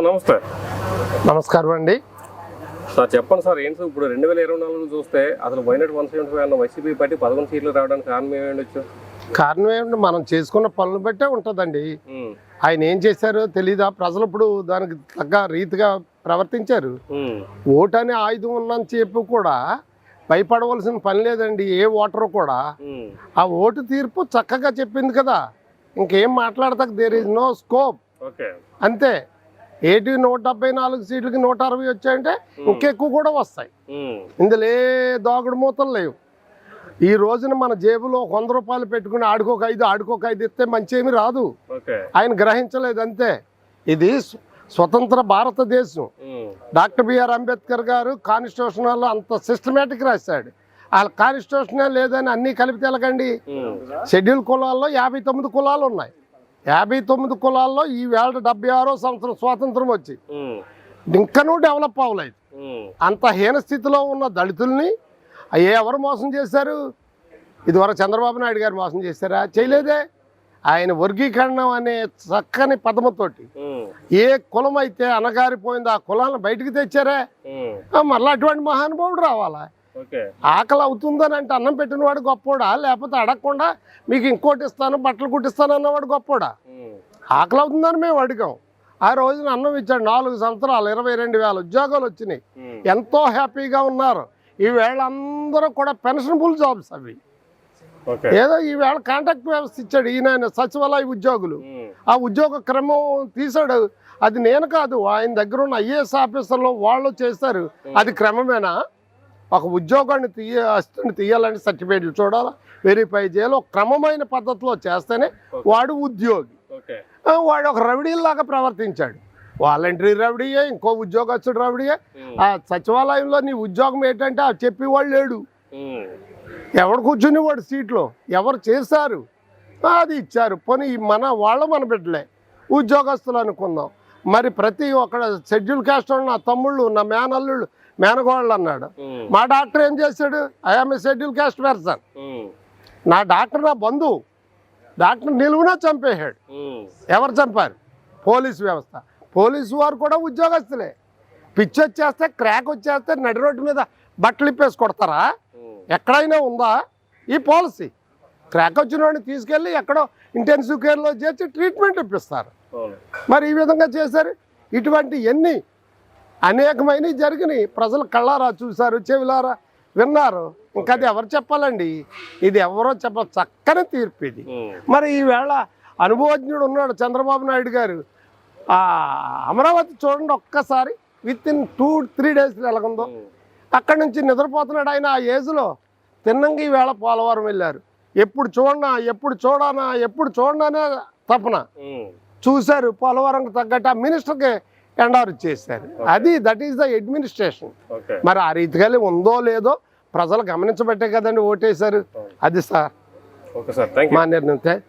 నమస్తే. నమస్కారం అండి. సార్ చెప్పండి సార్, ఏంటి సార్ ఇప్పుడు 2024 చూస్తే అసలు వైనాట్ 175 అన్న వైసీపీ పార్టీ 11 సీట్లు రావడానికి కారణం ఏమిండొచ్చు? కారణం ఏమిటి, మనం చేసుకున్న పనులు బట్టే ఉంటుందండి. ఆయన ఏం చేశారో తెలీదా? ప్రజలు ఇప్పుడు దానికి తగ్గ రీతిగా ప్రవర్తించారు. ఓటు అనే ఆయుధం ఉన్నంత చెప్పు కూడా భయపడవలసిన పని లేదండి. ఏ ఓటరు కూడా ఆ ఓటు తీర్పు చక్కగా చెప్పింది కదా, ఇంకేం మాట్లాడతాక దేర్ ఈజ్ నో స్కోప్. అంతే. ఏటి 174 సీట్లకి 160 వచ్చాయంటే ఇంకెక్కువ కూడా వస్తాయి. ఇందులో ఏ దాగుడు మూతలు లేవు. ఈ రోజున మన జేబులో 100 రూపాయలు పెట్టుకుని ఆడుకోక 5 ఇస్తే మంచి ఏమి రాదు. ఆయన గ్రహించలేదు అంతే. ఇది స్వతంత్ర భారతదేశం. డాక్టర్ బిఆర్ అంబేద్కర్ గారు కాన్స్టిట్యూషన్లో అంత సిస్టమేటిక్ రాశాడు. వాళ్ళ కాన్స్టిట్యూషనే లేదని అన్నీ కలిపి తెలకండి. షెడ్యూల్ కులాల్లో 59 కులాలు ఉన్నాయి. 59 కులాల్లో ఈ వేళ 76వ సంవత్సరం స్వాతంత్రం వచ్చి ఇంకనూ డెవలప్ అవ్వలేదు. అంత హీన స్థితిలో ఉన్న దళితుల్ని ఎవరు మోసం చేశారు? ఇదివరకు చంద్రబాబు నాయుడు గారు మోసం చేశారా? చేయలేదే. ఆయన వర్గీకరణ అనే చక్కని పదముతోటి ఏ కులం అయితే అనగారిపోయిందో ఆ కులాలను బయటకు తెచ్చారే. మళ్ళీ అటువంటి మహానుభావుడు రావాలా? ఆకలి అవుతుందని అంటే అన్నం పెట్టిన వాడు గొప్పోడా, లేకపోతే అడగకుండా మీకు ఇంకోటి ఇస్తాను బట్టలు కుట్టిస్తాను అన్నవాడు గొప్పోడా? ఆకలి అవుతుందని మేము అడిగాం. ఆ రోజున అన్నం ఇచ్చాడు. 4 సంవత్సరాలు 22,000 ఉద్యోగాలు వచ్చినాయి. ఎంతో హ్యాపీగా ఉన్నారు. ఈవేళ అందరూ కూడా పెన్షనబుల్ జాబ్స్ అవి. ఏదో ఈవేళ కాంట్రాక్ట్ వ్యవస్థ ఇచ్చాడు ఈయన సచివాలయ ఉద్యోగులు. ఆ ఉద్యోగ క్రమం తీసాడు. అది నేను కాదు, ఆయన దగ్గర ఉన్న ఐఏఎస్ ఆఫీసర్లు వాళ్ళు చేస్తారు. అది క్రమమేనా? ఒక ఉద్యోగాన్ని తీయాలని సర్టిఫికేట్లు చూడాలి, వెరిఫై చేయాలి. ఒక క్రమమైన పద్ధతిలో చేస్తేనే వాడు ఉద్యోగి. వాడు ఒక రౌడీలాగా ప్రవర్తించాడు. వాలంటరీ రౌడీయే, ఇంకో ఉద్యోగస్తుడు రౌడీయే. ఆ సచివాలయంలో నీ ఉద్యోగం ఏంటంటే ఆ చెప్పేవాళ్ళు లేడు. ఎవడు కూర్చుని వాడు సీట్లో ఎవరు చేశారు అది ఇచ్చారు. పోనీ మన బిడ్డలే ఉద్యోగస్తులు అనుకుందాం. మరి ప్రతి ఒక్కడ షెడ్యూల్ క్యాస్ట్ నా తమ్ముళ్ళు, నా మేనల్లుళ్ళు, మేనగోళ్ళు అన్నాడు. మా డాక్టర్ ఏం చేశాడు? I'm a schedule caste person. నా డాక్టర్ నా బంధువు. డాక్టర్ నిలువునా చంపేశాడు. ఎవరు చంపారు? పోలీసు వ్యవస్థ. పోలీసు వారు కూడా ఉద్యోగస్తులే. పిచ్చి వచ్చేస్తే, క్రాక్ వచ్చేస్తే నడి రోడ్డు మీద బట్టలు ఇప్పేసి కొడతారా? ఎక్కడైనా ఉందా ఈ పాలసీ? క్రాక్ వచ్చిన వాడిని తీసుకెళ్ళి ఎక్కడో ఇంటెన్సివ్ కేర్లో చేసి ట్రీట్మెంట్ ఇప్పిస్తారు. మరి ఈ విధంగా చేశారు. ఇటువంటి ఎన్ని అనేకమైనవి జరిగినాయి. ప్రజలు కళ్ళారా చూశారు, చెవిలారా విన్నారు. ఇంకా అది ఎవరు చెప్పాలండి? ఇది ఎవరో చక్కని తీర్పు ఇది. మరి ఈవేళ అనుభవజ్ఞుడు ఉన్నాడు చంద్రబాబు నాయుడు గారు. అమరావతి చూడండి ఒక్కసారి, విత్-ఇన్ 2-3 డేస్లో ఎలాగుందో. అక్కడి నుంచి నిద్రపోతున్నాడు ఆయన. ఆ ఏజ్లో తిన్నంగా ఈవేళ పోలవరం వెళ్ళారు. ఎప్పుడు చూడనా తపన చూశారు. పోలవరంకి తగ్గట్టు ఆ మినిస్టర్కి ఎండారు చేశారు. That is the administration. మరి ఆ రీతిగా ఉందో లేదో ప్రజలు గమనించబట్టే కదండి ఓటేశారు. అది సార్ మా నిర్ణయం.